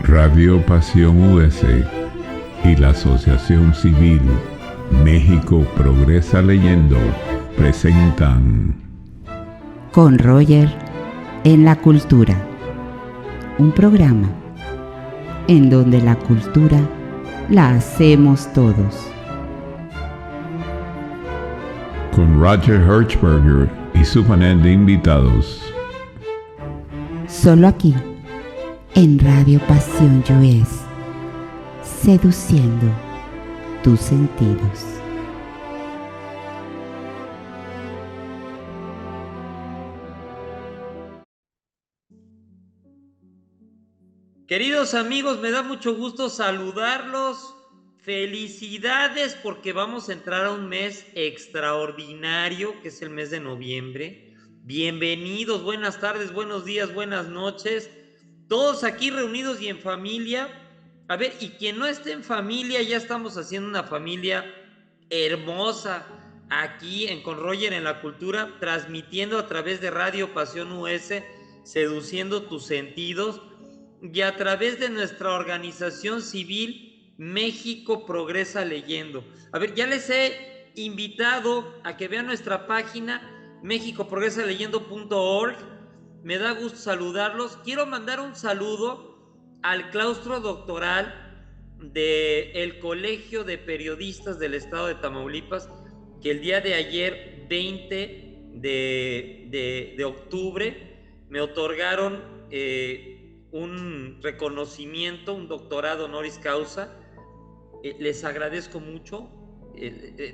Radio Pasión US y la Asociación Civil México Progresa Leyendo presentan Con Roger en la Cultura, un programa en donde la cultura la hacemos todos. Con Roger Hertzberger y su panel de invitados. Solo aquí, en Radio Pasión US, seduciendo tus sentidos. Queridos amigos, me da mucho gusto saludarlos. Felicidades porque vamos a entrar a un mes extraordinario, que es el mes de noviembre. Bienvenidos, buenas tardes, buenos días, buenas noches. Todos aquí reunidos y en familia. A ver, y quien no esté en familia, ya estamos haciendo una familia hermosa aquí en Con Roger en la Cultura, transmitiendo a través de Radio Pasión US, seduciendo tus sentidos, y a través de nuestra organización civil México Progresa Leyendo. A ver, ya les he invitado a que vean nuestra página mexicoprogresaleyendo.org. Me da gusto saludarlos. Quiero mandar un saludo al claustro doctoral del Colegio de Periodistas del Estado de Tamaulipas, que el día de ayer, 20 de octubre, me otorgaron un reconocimiento, un doctorado honoris causa. Les agradezco mucho.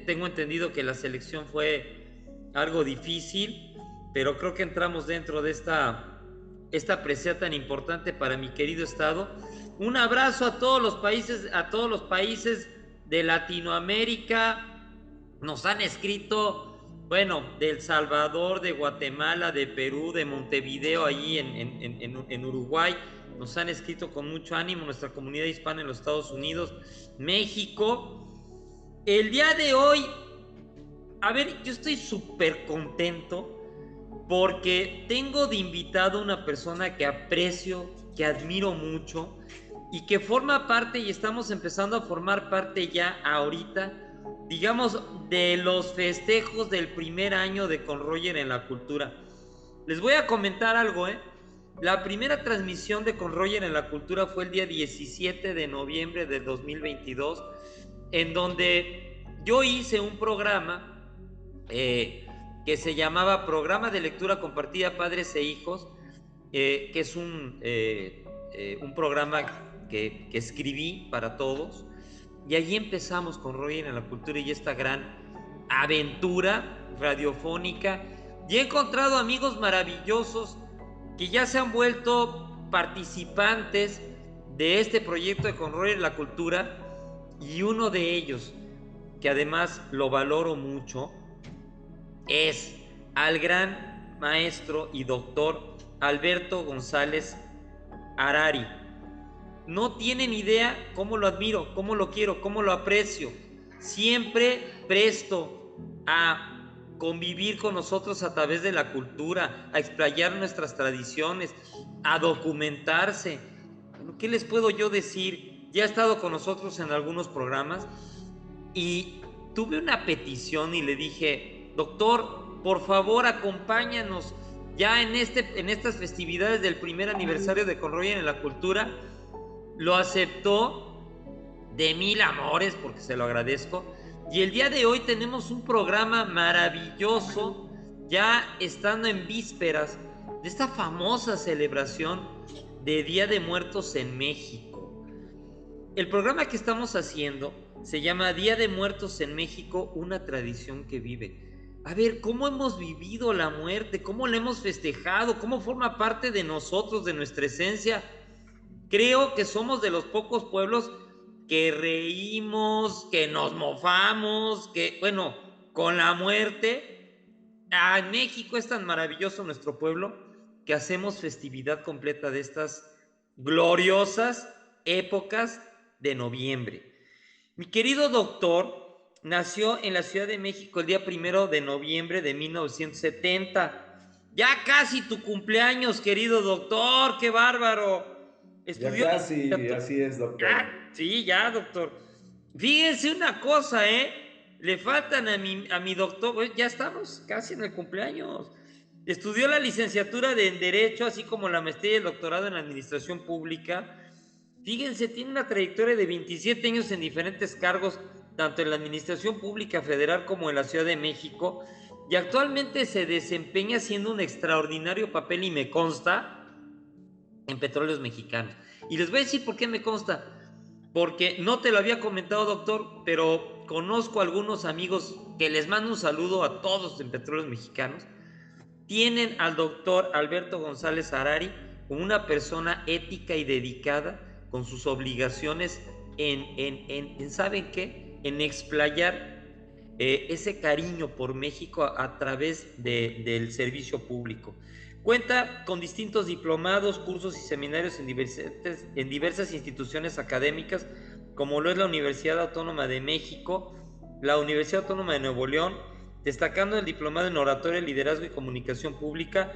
Tengo entendido que la selección fue algo difícil, pero creo que entramos dentro de esta presea tan importante para mi querido estado. Un abrazo a todos los países de Latinoamérica. Nos han escrito, bueno, de El Salvador, de Guatemala, de Perú, de Montevideo, allí en Uruguay. Nos han escrito con mucho ánimo nuestra comunidad hispana en los Estados Unidos, México. El día de hoy, a ver, yo estoy súper contento porque tengo de invitado a una persona que aprecio, que admiro mucho y que forma parte, y estamos empezando a formar parte ya ahorita, digamos, de los festejos del primer año de Con Roger en la Cultura. Les voy a comentar algo, La primera transmisión de Con Roger en la Cultura fue el día 17 de noviembre del 2022, en donde yo hice un programa que se llamaba Programa de Lectura Compartida Padres e Hijos, que es un programa que escribí para todos. Y allí empezamos con Roger en la Cultura y esta gran aventura radiofónica. Y he encontrado amigos maravillosos que ya se han vuelto participantes de este proyecto de Con Roger en la Cultura. Y uno de ellos, que además lo valoro mucho, es al gran maestro y doctor Alberto González Harari. No tienen idea cómo lo admiro, cómo lo quiero, cómo lo aprecio. Siempre presto a convivir con nosotros a través de la cultura, a explayar nuestras tradiciones, a documentarse. ¿Qué les puedo yo decir? Ya ha estado con nosotros en algunos programas y tuve una petición y le dije: doctor, por favor acompáñanos ya en estas festividades del primer aniversario de Con Roger en la Cultura. Lo aceptó de mil amores, porque se lo agradezco. Y el día de hoy tenemos un programa maravilloso, ya estando en vísperas de esta famosa celebración de Día de Muertos en México. El programa que estamos haciendo se llama Día de Muertos en México, una tradición que vive. A ver, ¿cómo hemos vivido la muerte? ¿Cómo la hemos festejado? ¿Cómo forma parte de nosotros, de nuestra esencia? Creo que somos de los pocos pueblos que reímos, que nos mofamos, que, bueno, con la muerte. En México es tan maravilloso nuestro pueblo que hacemos festividad completa de estas gloriosas épocas de noviembre. Mi querido doctor nació en la Ciudad de México el día 1 de noviembre de 1970. Ya casi tu cumpleaños, querido doctor, qué bárbaro. Ya Estudió casi, licenciatura. así es, doctor. Sí, ya, doctor. Fíjense una cosa, ¿eh? Le faltan a mi doctor, ya estamos casi en el cumpleaños. Estudió la licenciatura en Derecho, así como la maestría y el doctorado en Administración Pública. Fíjense, tiene una trayectoria de 27 años en diferentes cargos, tanto en la Administración Pública Federal como en la Ciudad de México, y actualmente se desempeña haciendo un extraordinario papel, y me consta, en Petróleos Mexicanos. Y les voy a decir por qué me consta. Porque no te lo había comentado, doctor, pero conozco a algunos amigos que les mando un saludo a todos en Petróleos Mexicanos. Tienen al doctor Alberto González Harari como una persona ética y dedicada con sus obligaciones en ¿saben qué? En explayar ese cariño por México a través del servicio público. Cuenta con distintos diplomados, cursos y seminarios en diversas instituciones académicas, como lo es la Universidad Autónoma de México, la Universidad Autónoma de Nuevo León, destacando el diplomado en Oratoria, Liderazgo y Comunicación Pública,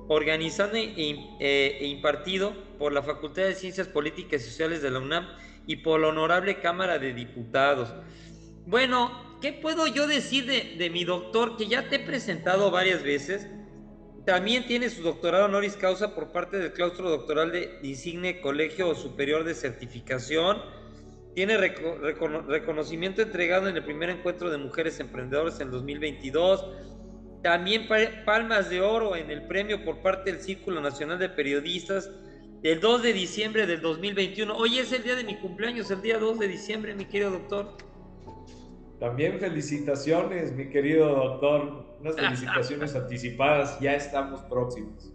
organizado e impartido por la Facultad de Ciencias Políticas y Sociales de la UNAM y por la Honorable Cámara de Diputados. Bueno, ¿qué puedo yo decir de mi doctor, que ya te he presentado varias veces? También tiene su doctorado honoris causa por parte del claustro doctoral de Insigne Colegio Superior de Certificación. Tiene reconocimiento entregado en el primer encuentro de mujeres emprendedoras en 2022. También palmas de oro en el premio por parte del Círculo Nacional de Periodistas el 2 de diciembre del 2021. Hoy es el día de mi cumpleaños, el día 2 de diciembre, mi querido doctor. También felicitaciones, mi querido doctor. Unas felicitaciones anticipadas, ya estamos próximos.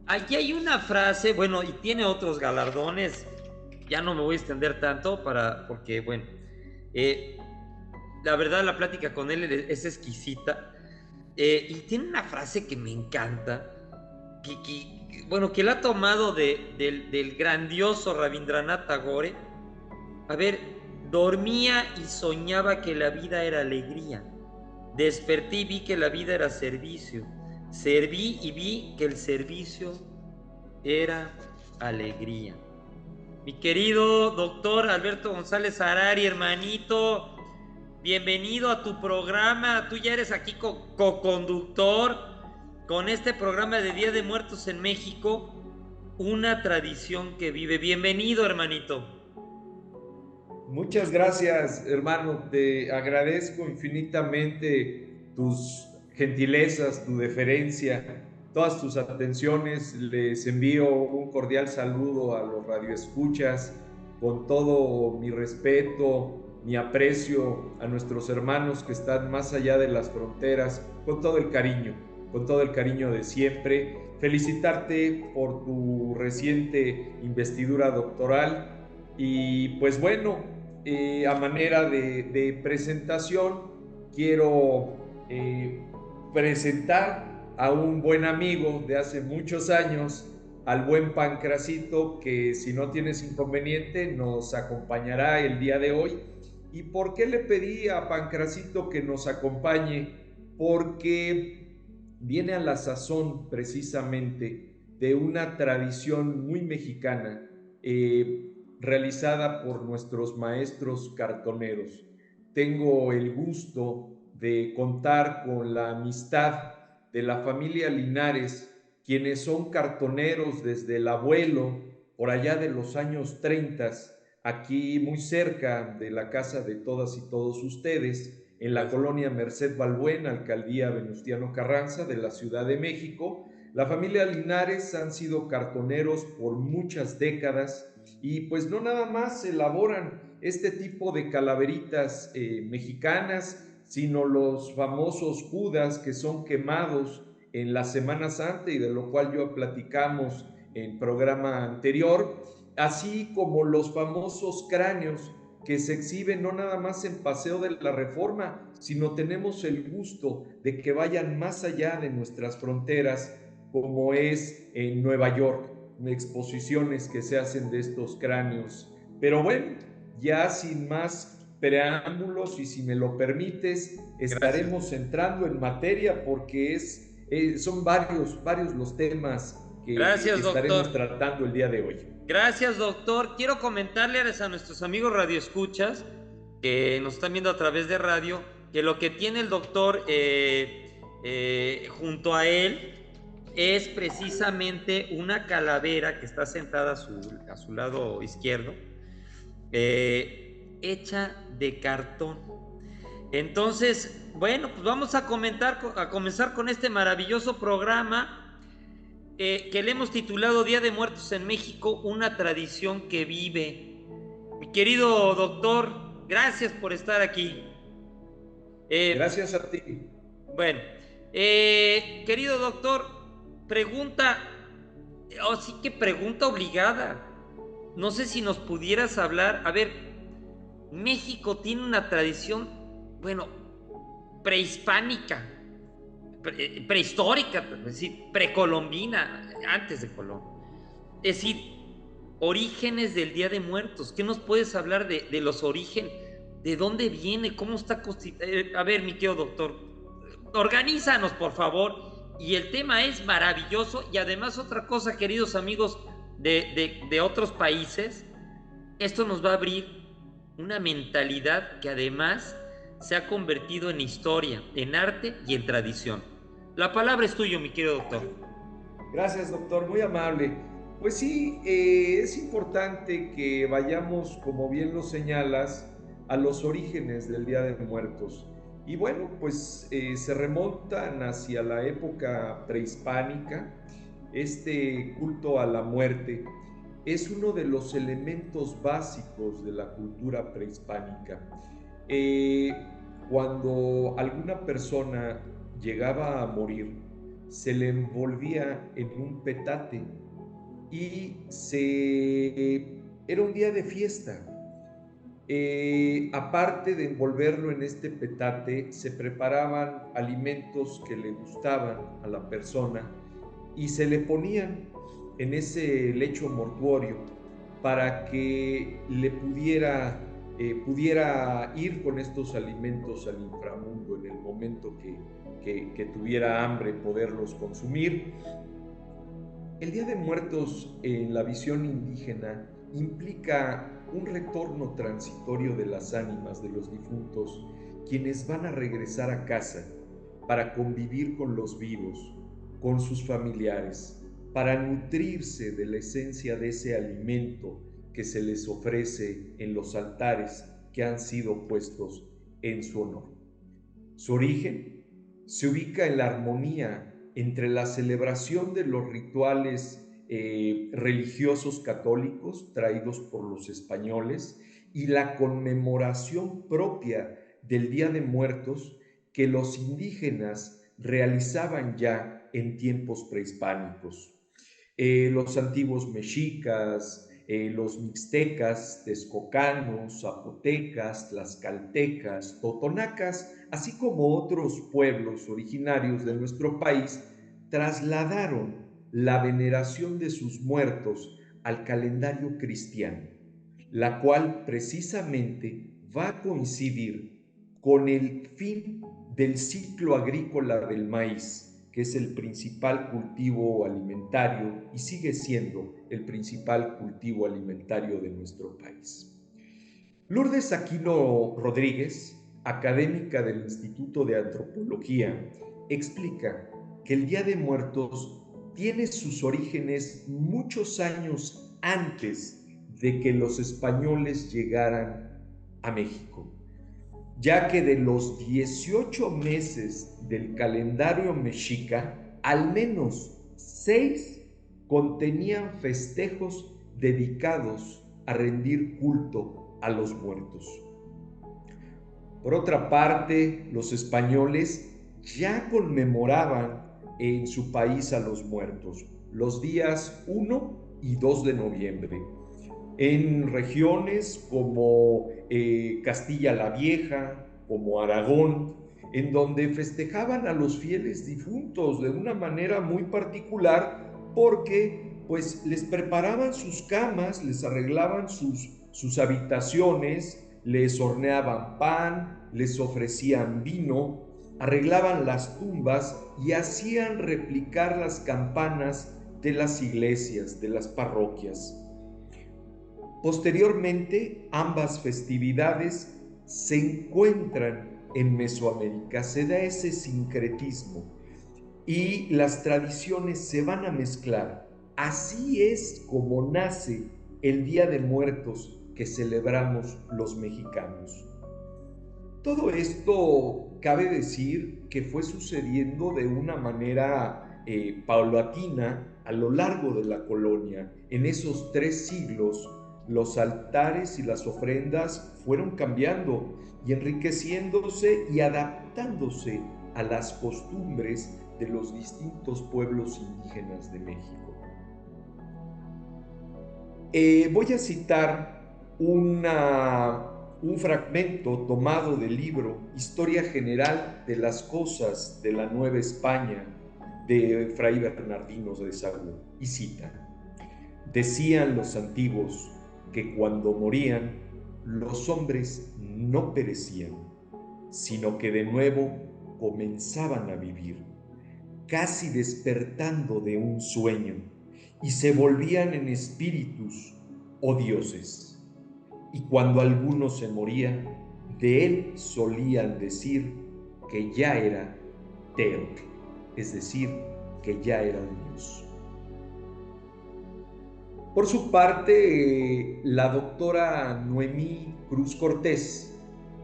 Aquí hay una frase, bueno, y tiene otros galardones. Ya no me voy a extender tanto porque, bueno, la verdad la plática con él es exquisita. Y tiene una frase que me encanta, bueno, que la ha tomado del grandioso Rabindranath Tagore. A ver, dormía y soñaba que la vida era alegría. Desperté y vi que la vida era servicio. Serví y vi que el servicio era alegría. Mi querido doctor Alberto González Harari, hermanito, bienvenido a tu programa. Tú ya eres aquí co-conductor con este programa de Día de Muertos en México, una tradición que vive. Bienvenido, hermanito. Muchas gracias, hermano. Te agradezco infinitamente tus gentilezas, tu deferencia, todas tus atenciones. Les envío un cordial saludo a los radioescuchas, con todo mi respeto, mi aprecio a nuestros hermanos que están más allá de las fronteras, con todo el cariño de siempre. Felicitarte por tu reciente investidura doctoral y pues bueno, a manera de presentación, quiero presentar a un buen amigo de hace muchos años, al buen Pancrasito, que si no tienes inconveniente nos acompañará el día de hoy. ¿Y por qué le pedí a Pancrasito que nos acompañe? Porque viene a la sazón precisamente de una tradición muy mexicana, realizada por nuestros maestros cartoneros. Tengo el gusto de contar con la amistad de la familia Linares, quienes son cartoneros desde el abuelo, por allá de los años 30, aquí muy cerca de la casa de todas y todos ustedes, en la colonia Merced Balbuena, alcaldía Venustiano Carranza de la Ciudad de México. La familia Linares han sido cartoneros por muchas décadas y pues no nada más elaboran este tipo de calaveritas mexicanas, sino los famosos Judas que son quemados en la Semana Santa y de lo cual ya platicamos en programa anterior, así como los famosos cráneos que se exhiben no nada más en Paseo de la Reforma, sino tenemos el gusto de que vayan más allá de nuestras fronteras, como es en Nueva York, exposiciones que se hacen de estos cráneos. Pero bueno, ya sin más preámbulos y si me lo permites, estaremos entrando en materia porque son varios los temas que Gracias, estaremos doctor. tratando el día de hoy. Gracias, doctor. Quiero comentarles a nuestros amigos radioescuchas que nos están viendo a través de radio que lo que tiene el doctor junto a él es precisamente una calavera que está sentada a su lado izquierdo, hecha de cartón. Entonces, bueno, pues vamos a comenzar con este maravilloso programa que le hemos titulado Día de Muertos en México, una tradición que vive. Mi querido doctor, gracias por estar aquí. Gracias a ti. Bueno, querido doctor, pregunta, sí que pregunta obligada. No sé si nos pudieras hablar. A ver, México tiene una tradición, bueno, prehispánica, prehistórica, es decir, precolombina, antes de Colón. Es decir, orígenes del Día de Muertos. ¿Qué nos puedes hablar de los orígenes? ¿De dónde viene? ¿Cómo está constituido? A ver, mi querido doctor, organízanos, por favor. Y el tema es maravilloso. Y además otra cosa, queridos amigos de otros países, esto nos va a abrir una mentalidad que además se ha convertido en historia, en arte y en tradición. La palabra es tuya, mi querido doctor. Gracias, doctor, muy amable. Pues sí, es importante que vayamos, como bien lo señalas, a los orígenes del Día de Muertos. Y bueno, pues se remontan hacia la época prehispánica. Este culto a la muerte es uno de los elementos básicos de la cultura prehispánica. Cuando alguna persona llegaba a morir, se le envolvía en un petate y era un día de fiesta. Aparte de envolverlo en este petate, se preparaban alimentos que le gustaban a la persona y se le ponían en ese lecho mortuorio para que le pudiera ir con estos alimentos al inframundo en el momento que tuviera hambre, poderlos consumir. El Día de Muertos en la visión indígena implica un retorno transitorio de las ánimas de los difuntos, quienes van a regresar a casa para convivir con los vivos, con sus familiares, para nutrirse de la esencia de ese alimento que se les ofrece en los altares que han sido puestos en su honor. Su origen se ubica en la armonía entre la celebración de los rituales religiosos católicos traídos por los españoles y la conmemoración propia del Día de Muertos que los indígenas realizaban ya en tiempos prehispánicos. Los antiguos mexicas, los mixtecas, texcocanos, zapotecas, tlaxcaltecas, totonacas, así como otros pueblos originarios de nuestro país, trasladaron la veneración de sus muertos al calendario cristiano, la cual precisamente va a coincidir con el fin del ciclo agrícola del maíz, que es el principal cultivo alimentario y sigue siendo el principal cultivo alimentario de nuestro país. Lourdes Aquino Rodríguez, académica del Instituto de Antropología, explica que el Día de Muertos tiene sus orígenes muchos años antes de que los españoles llegaran a México, ya que de los 18 meses del calendario mexica, al menos 6 contenían festejos dedicados a rendir culto a los muertos. Por otra parte, los españoles ya conmemoraban en su país a los muertos los días 1 y 2 de noviembre. En regiones como Castilla la Vieja, como Aragón, en donde festejaban a los fieles difuntos de una manera muy particular porque pues les preparaban sus camas, les arreglaban sus habitaciones, les horneaban pan, les ofrecían vino, arreglaban las tumbas y hacían replicar las campanas de las iglesias, de las parroquias. Posteriormente, ambas festividades se encuentran en Mesoamérica, se da ese sincretismo y las tradiciones se van a mezclar. Así es como nace el Día de Muertos que celebramos los mexicanos. Todo esto cabe decir que fue sucediendo de una manera paulatina a lo largo de la colonia. En esos 3 siglos, los altares y las ofrendas fueron cambiando y enriqueciéndose y adaptándose a las costumbres de los distintos pueblos indígenas de México. Voy a citar un fragmento tomado del libro Historia General de las Cosas de la Nueva España de Fray Bernardino de Sahagún, y cita: decían los antiguos que cuando morían los hombres no perecían, sino que de nuevo comenzaban a vivir, casi despertando de un sueño, y se volvían en espíritus o dioses. Y cuando alguno se moría, de él solían decir que ya era Teotl, es decir, que ya era un dios. Por su parte, la doctora Noemí Cruz Cortés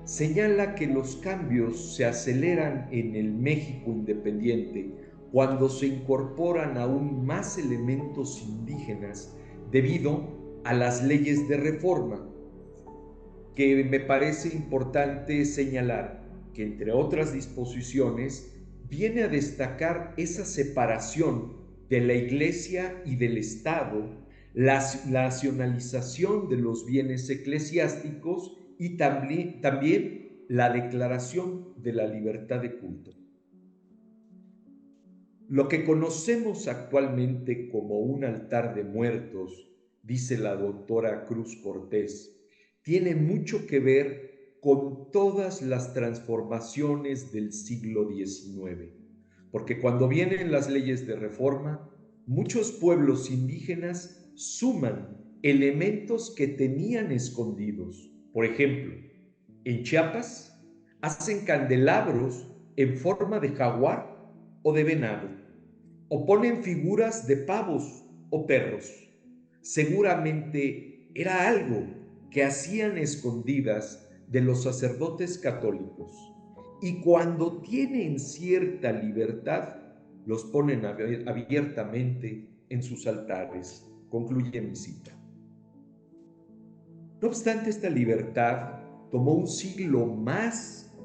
señala que los cambios se aceleran en el México independiente cuando se incorporan aún más elementos indígenas debido a las leyes de reforma, que me parece importante señalar que, entre otras disposiciones, viene a destacar esa separación de la Iglesia y del Estado, la nacionalización de los bienes eclesiásticos y también la declaración de la libertad de culto. Lo que conocemos actualmente como un altar de muertos, dice la doctora Cruz Cortés, tiene mucho que ver con todas las transformaciones del siglo XIX, porque cuando vienen las leyes de reforma, muchos pueblos indígenas suman elementos que tenían escondidos. Por ejemplo, en Chiapas hacen candelabros en forma de jaguar o de venado, o ponen figuras de pavos o perros. Seguramente era algo que hacían escondidas de los sacerdotes católicos, y cuando tienen cierta libertad, los ponen abiertamente en sus altares. Concluye mi cita. No obstante, esta libertad tomó un siglo más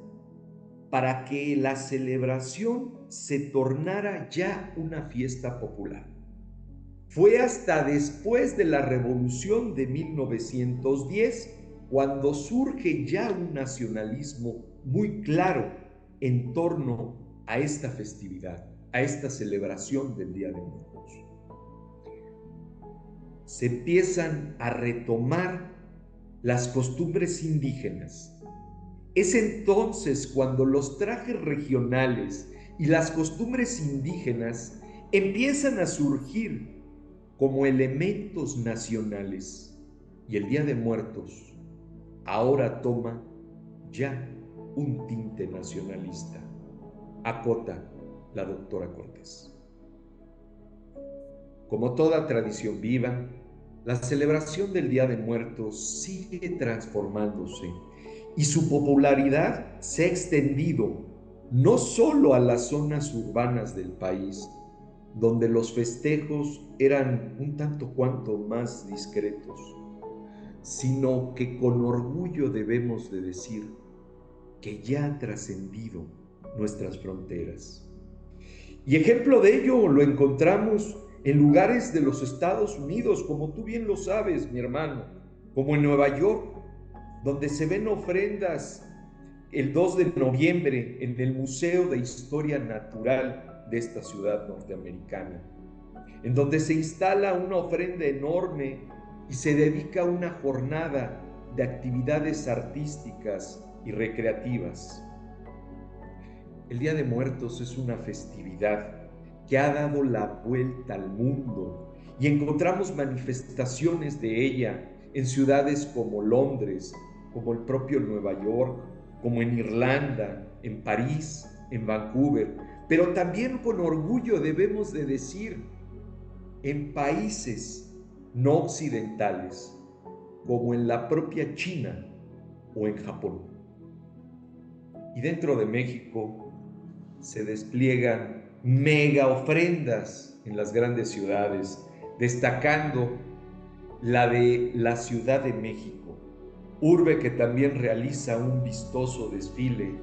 para que la celebración se tornara ya una fiesta popular. Fue hasta después de la Revolución de 1910 cuando surge ya un nacionalismo muy claro en torno a esta festividad, a esta celebración del Día de Muertos. Se empiezan a retomar las costumbres indígenas. Es entonces cuando los trajes regionales y las costumbres indígenas empiezan a surgir como elementos nacionales, y el Día de Muertos ahora toma ya un tinte nacionalista, acota la doctora Cortés. Como toda tradición viva, la celebración del Día de Muertos sigue transformándose y su popularidad se ha extendido no solo a las zonas urbanas del país, donde los festejos eran un tanto cuanto más discretos, sino que con orgullo debemos de decir que ya ha trascendido nuestras fronteras. Y ejemplo de ello lo encontramos en lugares de los Estados Unidos, como tú bien lo sabes, mi hermano, como en Nueva York, donde se ven ofrendas el 2 de noviembre en el Museo de Historia Natural de esta ciudad norteamericana, en donde se instala una ofrenda enorme y se dedica una jornada de actividades artísticas y recreativas. El Día de Muertos es una festividad que ha dado la vuelta al mundo, y encontramos manifestaciones de ella en ciudades como Londres, como el propio Nueva York, como en Irlanda, en París, en Vancouver, pero también con orgullo debemos de decir en países no occidentales, como en la propia China o en Japón. Y dentro de México se despliegan mega ofrendas en las grandes ciudades, destacando la de la Ciudad de México, urbe que también realiza un vistoso desfile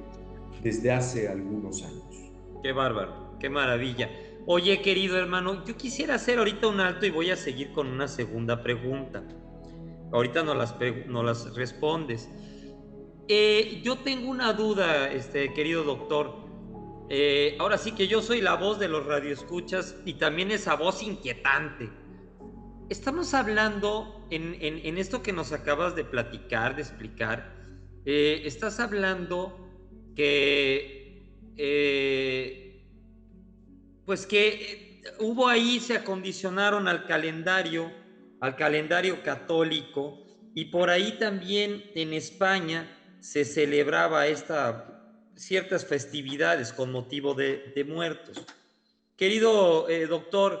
desde hace algunos años. Qué bárbaro, qué maravilla. Oye, querido hermano, yo quisiera hacer ahorita un alto y voy a seguir con una segunda pregunta. Ahorita no las respondes. Yo tengo una duda, querido doctor. Ahora sí que yo soy la voz de los radioescuchas y también esa voz inquietante. Estamos hablando en esto que nos acabas de platicar, de explicar. Estás hablando que, pues que hubo ahí, se acondicionaron al calendario católico, y por ahí también en España se celebraba ciertas festividades con motivo de muertos. Querido doctor,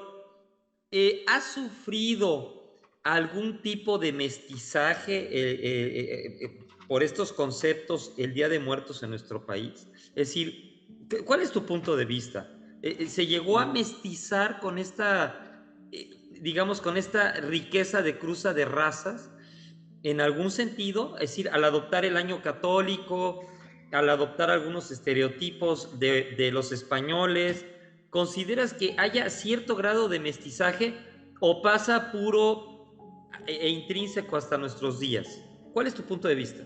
¿has sufrido algún tipo de mestizaje por estos conceptos el Día de Muertos en nuestro país? Es decir, ¿cuál es tu punto de vista? ¿Se llegó a mestizar con digamos, con esta riqueza de cruza de razas en algún sentido? Es decir, al adoptar el año católico, al adoptar algunos estereotipos de los españoles, ¿consideras que haya cierto grado de mestizaje o pasa puro e intrínseco hasta nuestros días? ¿Cuál es tu punto de vista?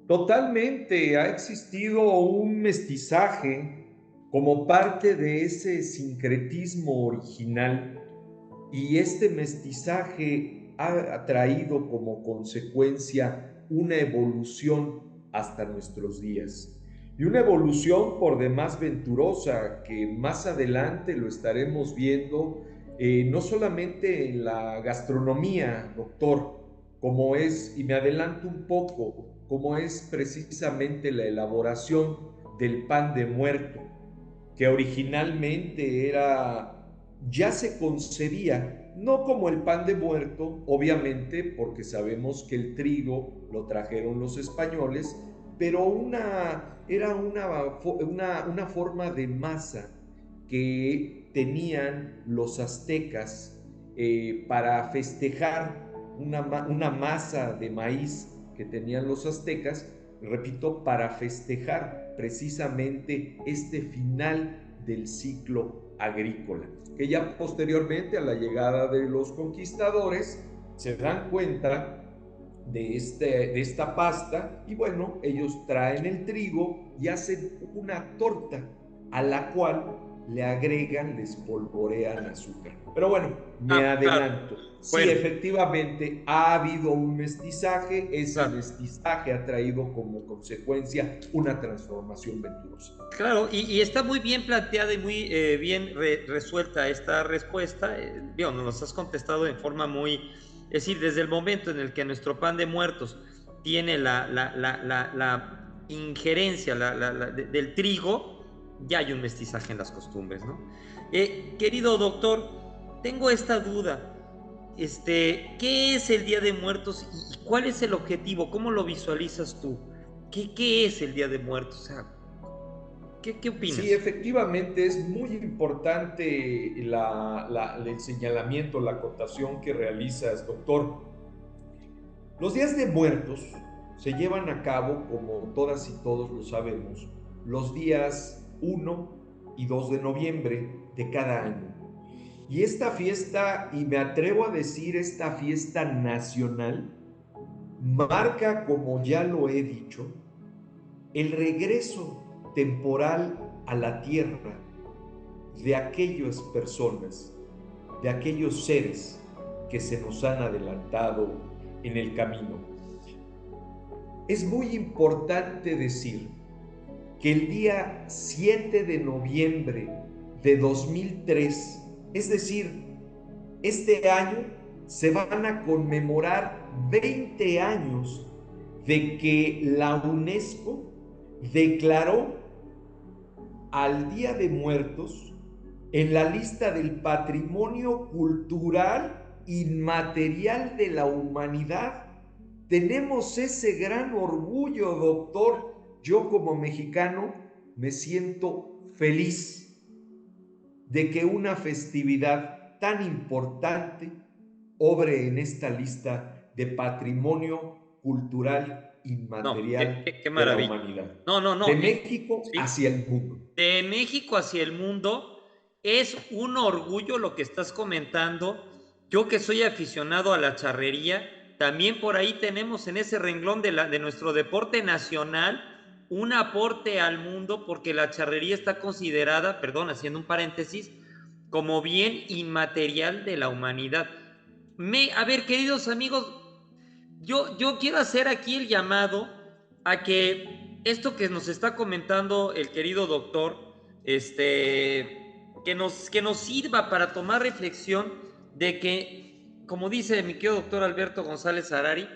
Totalmente, ha existido un mestizaje como parte de ese sincretismo original, y este mestizaje ha traído como consecuencia una evolución hasta nuestros días. Y una evolución por demás venturosa que más adelante lo estaremos viendo, no solamente en la gastronomía, doctor, como es, y me adelanto un poco, como es precisamente la elaboración del pan de muerto, que originalmente ya se concebía, no como el pan de muerto, obviamente, porque sabemos que el trigo lo trajeron los españoles, pero era una forma de masa que tenían los aztecas para festejar una masa de maíz que tenían los aztecas, repito, para festejar precisamente este final del ciclo agrícola, que ya posteriormente a la llegada de los conquistadores se dan cuenta de esta pasta, y bueno, ellos traen el trigo y hacen una torta a la cual le agregan, les polvorean azúcar. Pero bueno, me adelanto. Claro. Sí, Bueno, efectivamente ha habido un mestizaje, ese claro. mestizaje ha traído como consecuencia una transformación venturosa. Claro, y está muy bien planteada y muy bien resuelta esta respuesta. Nos has contestado en forma muy... Es decir, desde el momento en el que nuestro pan de muertos tiene la injerencia del trigo, ya hay un mestizaje en las costumbres, ¿no? Querido doctor, tengo esta duda. ¿Qué es el Día de Muertos y cuál es el objetivo? ¿Cómo lo visualizas tú? ¿Qué es el Día de Muertos? O sea, ¿qué opinas? Sí, efectivamente es muy importante el señalamiento, la acotación que realizas, doctor. Los días de muertos se llevan a cabo, como todas y todos lo sabemos, los días 1 y 2 de noviembre de cada año. Y esta fiesta, y me atrevo a decir esta fiesta nacional, marca, como ya lo he dicho, el regreso temporal a la tierra de aquellas personas, de aquellos seres que se nos han adelantado en el camino. Es muy importante decir que el día 7 de noviembre de 2003. Es decir, este año se van a conmemorar 20 años de que la UNESCO declaró al Día de Muertos en la lista del Patrimonio Cultural Inmaterial de la Humanidad. Tenemos ese gran orgullo, doctor. Yo como mexicano me siento feliz de que una festividad tan importante obre en esta lista de patrimonio cultural No, inmaterial qué de la maravilla. humanidad. No, no, De no. México Sí. hacia el mundo. De México hacia el mundo es un orgullo lo que estás comentando. Yo que soy aficionado a la charrería, también por ahí tenemos en ese renglón de nuestro deporte nacional un aporte al mundo porque la charrería está considerada, perdón, haciendo un paréntesis, como bien inmaterial de la humanidad. A ver, queridos amigos, yo quiero hacer aquí el llamado a que esto que nos está comentando el querido doctor, que nos sirva para tomar reflexión de que, como dice mi querido doctor Alberto González Harari,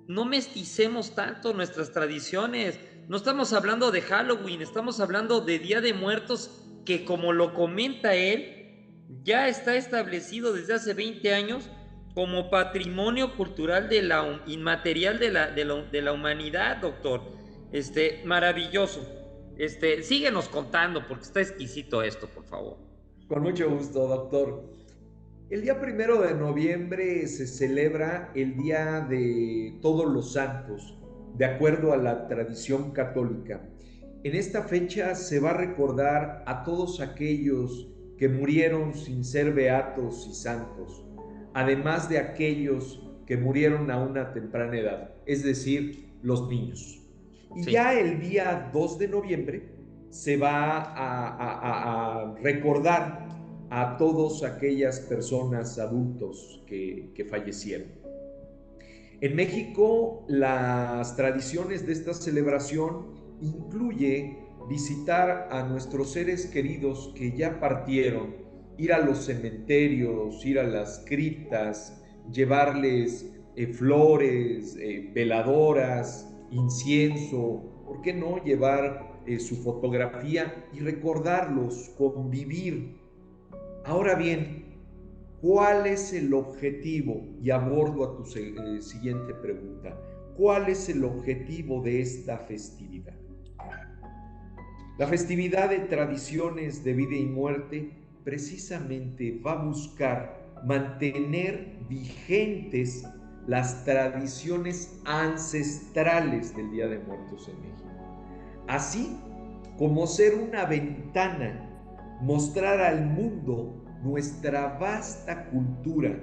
no mesticemos tanto nuestras tradiciones. No estamos hablando de Halloween, estamos hablando de Día de Muertos, que como lo comenta él, ya está establecido desde hace 20 años como patrimonio cultural inmaterial de la humanidad, doctor. Maravilloso. Síguenos contando porque está exquisito esto, por favor. Con mucho gusto, doctor. El día 1 de noviembre se celebra el Día de Todos los Santos, de acuerdo a la tradición católica. En esta fecha se va a recordar a todos aquellos que murieron sin ser beatos y santos, además de aquellos que murieron a una temprana edad, es decir, los niños. Y Sí. ya el día 2 de noviembre se va a recordar a todas aquellas personas adultos que fallecieron. En México, las tradiciones de esta celebración incluye visitar a nuestros seres queridos que ya partieron, ir a los cementerios, ir a las criptas, llevarles flores, veladoras, incienso, ¿por qué no llevar su fotografía y recordarlos, convivir? Ahora bien, ¿cuál es el objetivo? Y abordo a tu siguiente pregunta. ¿Cuál es el objetivo de esta festividad? La festividad de tradiciones de vida y muerte precisamente va a buscar mantener vigentes las tradiciones ancestrales del Día de Muertos en México. Así como ser una ventana, mostrar al mundo nuestra vasta cultura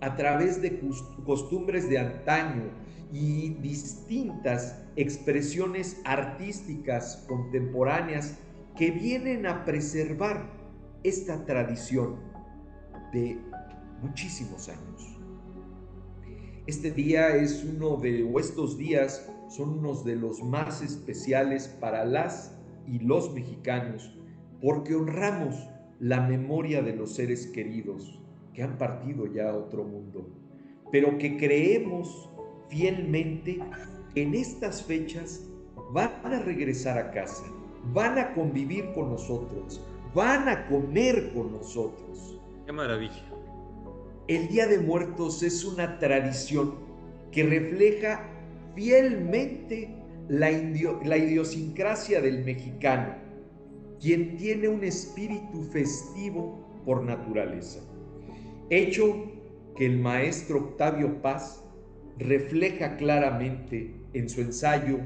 a través de costumbres de antaño y distintas expresiones artísticas contemporáneas que vienen a preservar esta tradición de muchísimos años. Este día es estos días son unos de los más especiales para las y los mexicanos, porque honramos la memoria de los seres queridos que han partido ya a otro mundo, pero que creemos fielmente que en estas fechas van a regresar a casa, van a convivir con nosotros, van a comer con nosotros. Qué maravilla. El Día de Muertos es una tradición que refleja fielmente la idiosincrasia del mexicano, quien tiene un espíritu festivo por naturaleza, hecho que el maestro Octavio Paz refleja claramente en su ensayo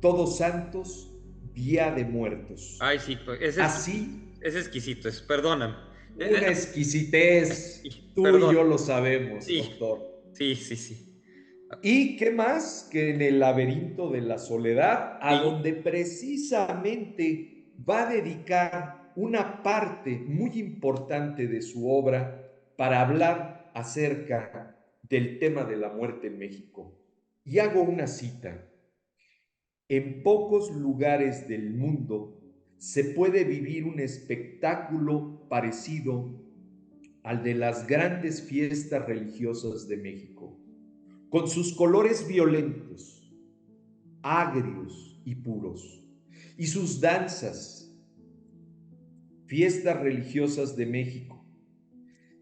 Todos Santos, Día de Muertos. Ay, sí, Así, es exquisito, perdóname. una exquisitez, tú Perdón. y yo lo sabemos, Sí. doctor. Sí. ¿Y qué más que en el laberinto de la soledad, a Sí. donde precisamente va a dedicar una parte muy importante de su obra para hablar acerca del tema de la muerte en México? Y hago una cita. En pocos lugares del mundo se puede vivir un espectáculo parecido al de las grandes fiestas religiosas de México, con sus colores violentos, agrios y puros, y sus danzas, fiestas religiosas de México,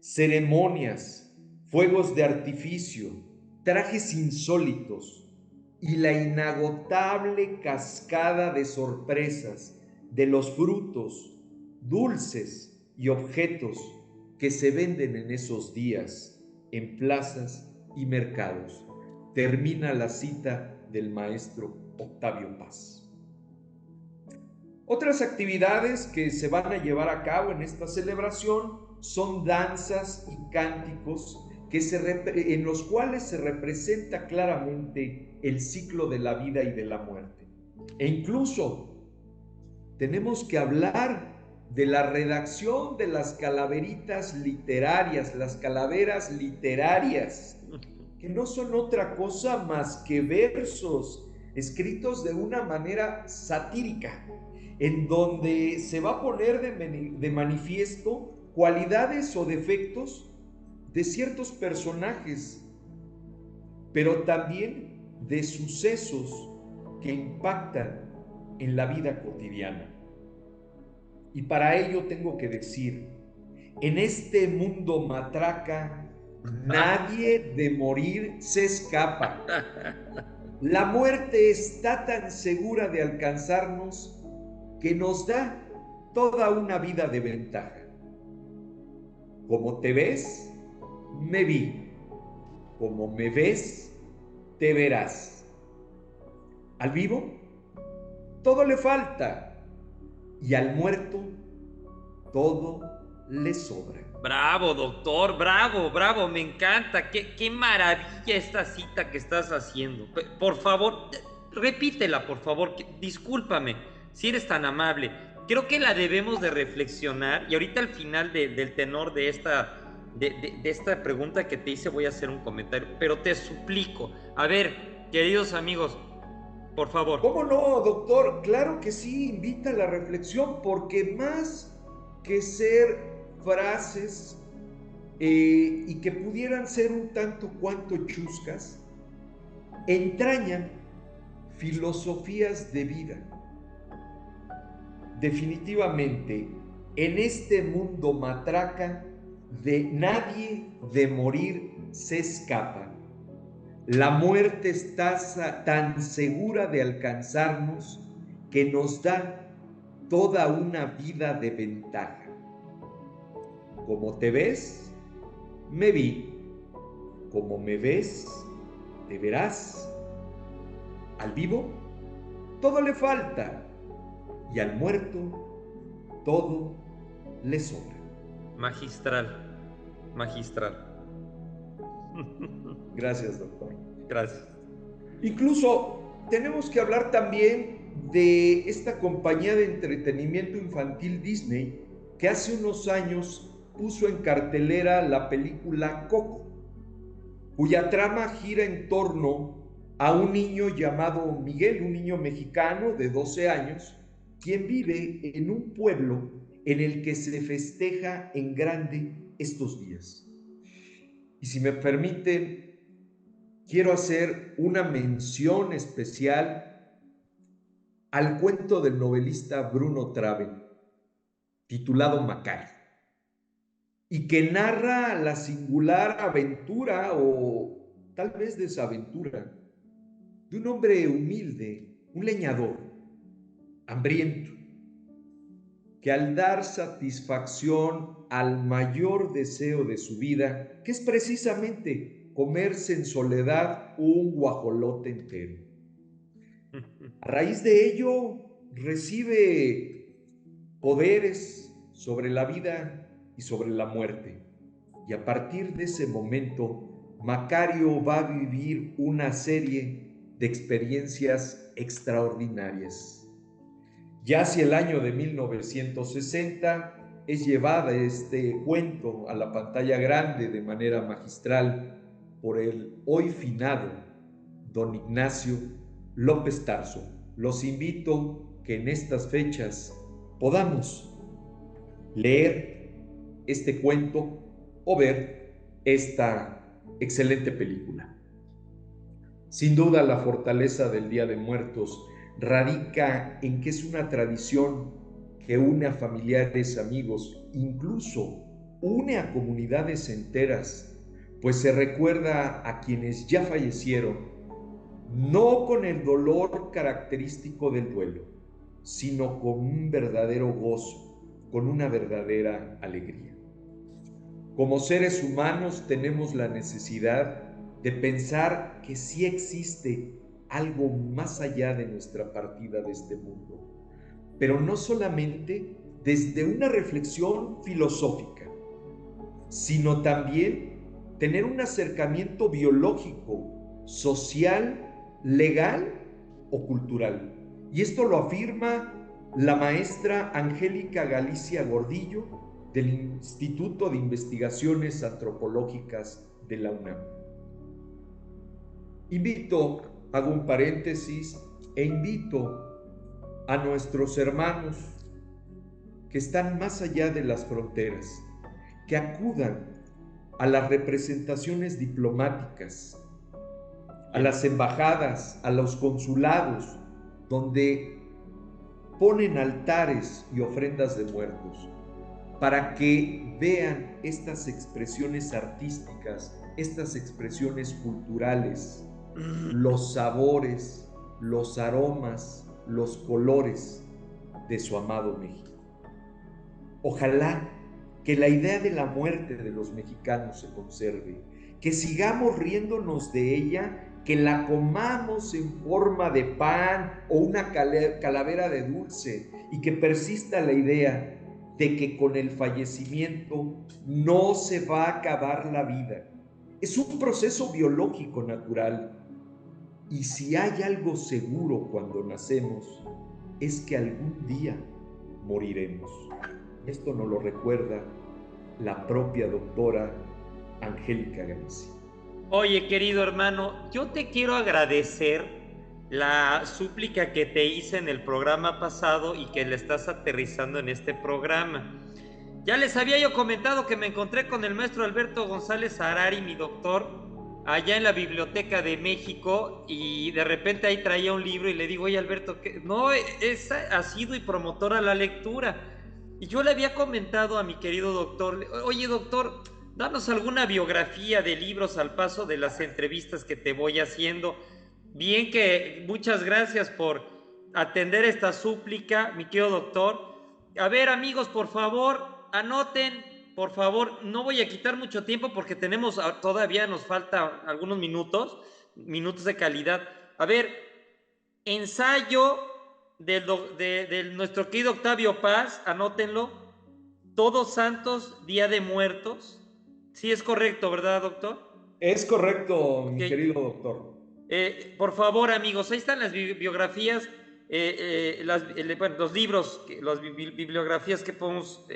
ceremonias, fuegos de artificio, trajes insólitos y la inagotable cascada de sorpresas de los frutos, dulces y objetos que se venden en esos días en plazas y mercados. Termina la cita del maestro Octavio Paz. Otras actividades que se van a llevar a cabo en esta celebración son danzas y cánticos en los cuales se representa claramente el ciclo de la vida y de la muerte. E incluso tenemos que hablar de la redacción de las calaveritas literarias, las calaveras literarias, que no son otra cosa más que versos escritos de una manera satírica, en donde se va a poner de manifiesto cualidades o defectos de ciertos personajes, pero también de sucesos que impactan en la vida cotidiana. Y para ello tengo que decir, en este mundo matraca, nadie de morir se escapa. La muerte está tan segura de alcanzarnos que nos da toda una vida de ventaja. Como te ves, me vi. Como me ves, te verás. Al vivo, todo le falta. Y al muerto, todo le sobra. Bravo, doctor, bravo, me encanta. Qué maravilla esta cita que estás haciendo. Por favor, repítela, por favor. Discúlpame, si eres tan amable. Creo que la debemos de reflexionar. Y ahorita al final del tenor de esta pregunta que te hice voy a hacer un comentario. Pero te suplico, a ver, queridos amigos, por favor. ¿Cómo no, doctor? Claro que sí, invita a la reflexión, porque más que ser frases y que pudieran ser un tanto cuanto chuscas, entrañan filosofías de vida. Definitivamente, en este mundo matraca, de nadie de morir se escapa. La muerte está tan segura de alcanzarnos que nos da toda una vida de ventaja. Como te ves, me vi. Como me ves, te verás. Al vivo, todo le falta. Y al muerto, todo le sobra. Magistral. Gracias, doctor. Gracias. Incluso tenemos que hablar también de esta compañía de entretenimiento infantil Disney, que hace unos años puso en cartelera la película Coco, cuya trama gira en torno a un niño llamado Miguel, un niño mexicano de 12 años, quien vive en un pueblo en el que se festeja en grande estos días. Y si me permiten, quiero hacer una mención especial al cuento del novelista Bruno Traven, titulado Macario, y que narra la singular aventura o tal vez desaventura de un hombre humilde, un leñador, hambriento, que al dar satisfacción al mayor deseo de su vida, que es precisamente comerse en soledad un guajolote entero, a raíz de ello recibe poderes sobre la vida y sobre la muerte. Y a partir de ese momento, Macario va a vivir una serie de experiencias extraordinarias. Ya hacia el año de 1960 es llevada este cuento a la pantalla grande de manera magistral por el hoy finado don Ignacio López Tarso. Los invito que en estas fechas podamos leer este cuento o ver esta excelente película. Sin duda, la fortaleza del Día de Muertos radica en que es una tradición que une a familiares, amigos, incluso une a comunidades enteras, pues se recuerda a quienes ya fallecieron, no con el dolor característico del duelo, sino con un verdadero gozo, con una verdadera alegría. Como seres humanos tenemos la necesidad de pensar que sí existe algo más allá de nuestra partida de este mundo, pero no solamente desde una reflexión filosófica, sino también tener un acercamiento biológico, social, legal o cultural. Y esto lo afirma la maestra Angélica Galicia Gordillo del Instituto de Investigaciones Antropológicas de la UNAM. Hago un paréntesis e invito a nuestros hermanos que están más allá de las fronteras, que acudan a las representaciones diplomáticas, a las embajadas, a los consulados, donde ponen altares y ofrendas de muertos, para que vean estas expresiones artísticas, estas expresiones culturales, los sabores, los aromas, los colores de su amado México. Ojalá que la idea de la muerte de los mexicanos se conserve, que sigamos riéndonos de ella, que la comamos en forma de pan o una calavera de dulce, y que persista la idea de que con el fallecimiento no se va a acabar la vida. Es un proceso biológico natural. Y si hay algo seguro cuando nacemos, es que algún día moriremos. Esto nos lo recuerda la propia doctora Angélica Galicia. Oye, querido hermano, yo te quiero agradecer la súplica que te hice en el programa pasado y que le estás aterrizando en este programa. Ya les había yo comentado que me encontré con el maestro Alberto González Harari, mi doctor, allá en la Biblioteca de México, y de repente ahí traía un libro y le digo, oye Alberto, ¿qué? No, es asiduo y promotor a la lectura. Y yo le había comentado a mi querido doctor, oye doctor, danos alguna biografía de libros al paso de las entrevistas que te voy haciendo. Bien, que muchas gracias por atender esta súplica, mi querido doctor. A ver, amigos, por favor, anoten, por favor. No voy a quitar mucho tiempo porque todavía nos falta algunos minutos de calidad. A ver, ensayo de nuestro querido Octavio Paz, anótenlo. Todos Santos, Día de Muertos. Sí es correcto, ¿verdad, doctor? Es correcto, mi querido doctor. Por favor, amigos, ahí están las biografías, los libros, las bibliografías que podemos...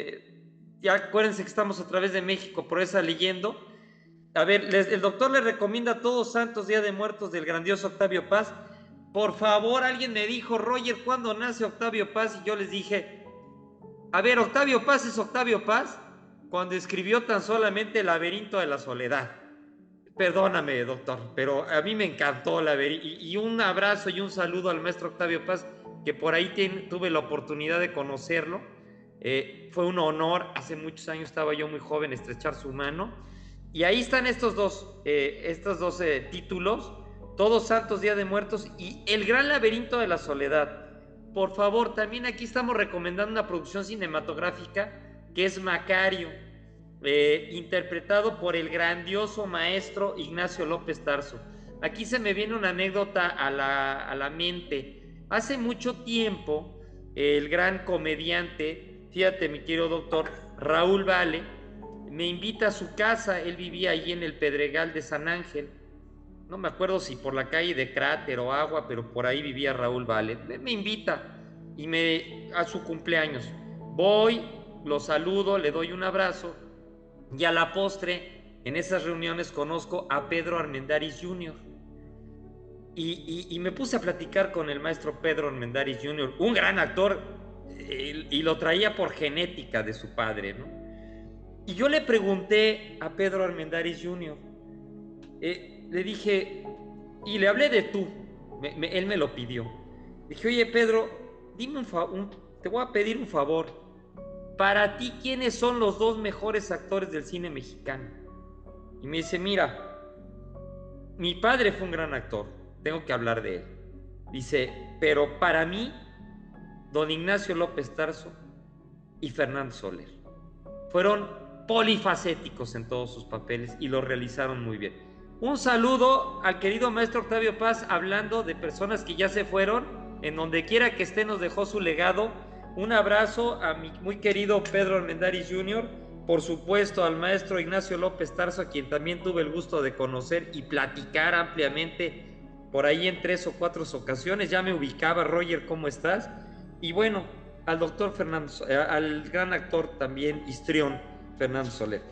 ya acuérdense que estamos a través de México, por esa leyendo. A ver, el doctor les recomienda Todos Santos, Día de Muertos del grandioso Octavio Paz. Por favor, alguien me dijo, Roger, ¿cuándo nace Octavio Paz? Y yo les dije, a ver, Octavio Paz es Octavio Paz cuando escribió tan solamente El laberinto de la soledad. Perdóname, doctor, pero a mí me encantó y un abrazo y un saludo al maestro Octavio Paz, que por ahí tuve la oportunidad de conocerlo. Fue un honor, hace muchos años estaba yo muy joven, estrechar su mano. Y ahí están estos dos títulos, Todos Santos, Día de Muertos y El gran laberinto de la soledad. Por favor, también aquí estamos recomendando una producción cinematográfica que es Macario, interpretado por el grandioso maestro Ignacio López Tarso. Aquí se me viene una anécdota a la mente. Hace mucho tiempo, el gran comediante, fíjate mi querido doctor, Raúl Vale, me invita a su casa. Él vivía allí en el Pedregal de San Ángel. No me acuerdo si por la calle de Cráter o Agua, pero por ahí vivía Raúl Vale. Me invita a su cumpleaños. Voy, lo saludo, le doy un abrazo. Y a la postre, en esas reuniones conozco a Pedro Armendáriz Jr. Y me puse a platicar con el maestro Pedro Armendáriz Jr., un gran actor. y lo traía por genética de su padre, ¿no? Y yo le pregunté a Pedro Armendáriz Jr., le dije, y le hablé de tú, él me lo pidió. Dije, oye Pedro, dime te voy a pedir un favor. Para ti, ¿quiénes son los dos mejores actores del cine mexicano? Y me dice, mira, mi padre fue un gran actor, tengo que hablar de él. Dice, pero para mí, don Ignacio López Tarso y Fernando Soler fueron polifacéticos en todos sus papeles y lo realizaron muy bien. Un saludo al querido maestro Octavio Paz, hablando de personas que ya se fueron, en donde quiera que esté nos dejó su legado. Un abrazo a mi muy querido Pedro Armendáriz Jr., por supuesto al maestro Ignacio López Tarso, a quien también tuve el gusto de conocer y platicar ampliamente por ahí en 3 o 4 ocasiones. Ya me ubicaba. Roger, ¿cómo estás? Y bueno, al doctor Fernando, al gran actor también histrión, Fernando Soler.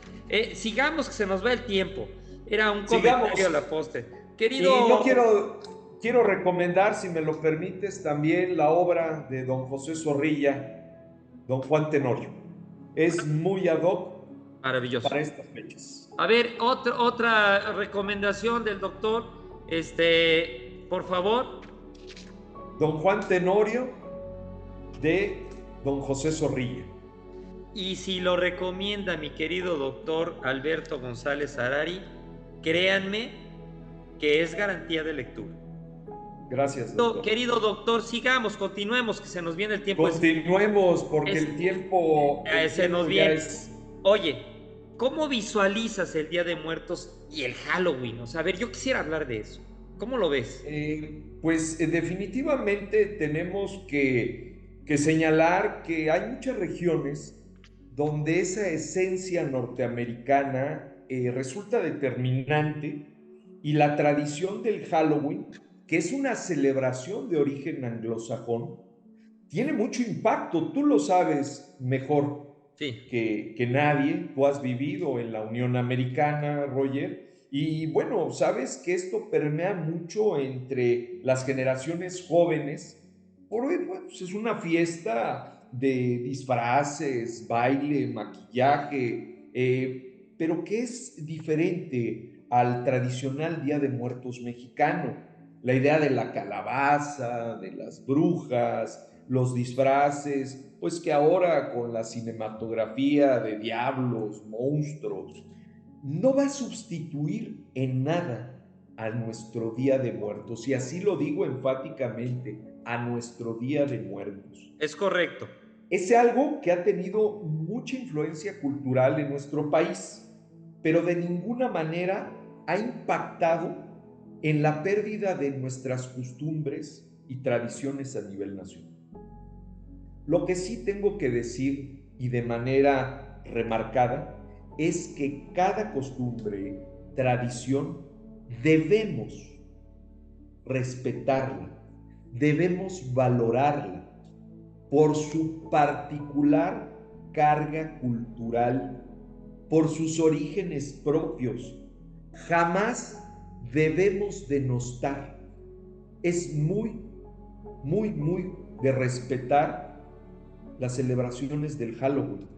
Sigamos, que se nos va el tiempo. Era un comentario a la poste. Querido... Y yo quiero recomendar, si me lo permites, también la obra de don José Zorrilla, don Juan Tenorio. Es muy ad hoc, maravilloso, para estas fechas. A ver, otra recomendación del doctor, por favor. Don Juan Tenorio, de don José Zorrilla. Y si lo recomienda mi querido doctor Alberto González Harari, créanme que es garantía de lectura. Gracias, doctor. Querido doctor, sigamos, continuemos, que se nos viene el tiempo. Continuemos, porque el tiempo se nos viene. Oye, ¿cómo visualizas el Día de Muertos y el Halloween? O sea, a ver, yo quisiera hablar de eso. ¿Cómo lo ves? Pues definitivamente tenemos que señalar que hay muchas regiones donde esa esencia norteamericana resulta determinante, y la tradición del Halloween, que es una celebración de origen anglosajón, tiene mucho impacto. Tú lo sabes mejor que nadie. Tú has vivido en la Unión Americana, Roger, y bueno, sabes que esto permea mucho entre las generaciones jóvenes, porque bueno, pues es una fiesta de disfraces, baile, maquillaje, pero que es diferente al tradicional Día de Muertos mexicano. La idea de la calabaza, de las brujas, los disfraces, pues que ahora con la cinematografía de diablos, monstruos, no va a sustituir en nada a nuestro Día de Muertos, y así lo digo enfáticamente, a nuestro Día de Muertos. Es correcto. Es algo que ha tenido mucha influencia cultural en nuestro país, pero de ninguna manera ha impactado en la pérdida de nuestras costumbres y tradiciones a nivel nacional. Lo que sí tengo que decir, y de manera remarcada, es que cada costumbre, tradición, debemos respetarla, debemos valorarla por su particular carga cultural, por sus orígenes propios. Jamás debemos denostar. Es muy de respetar las celebraciones del Halloween,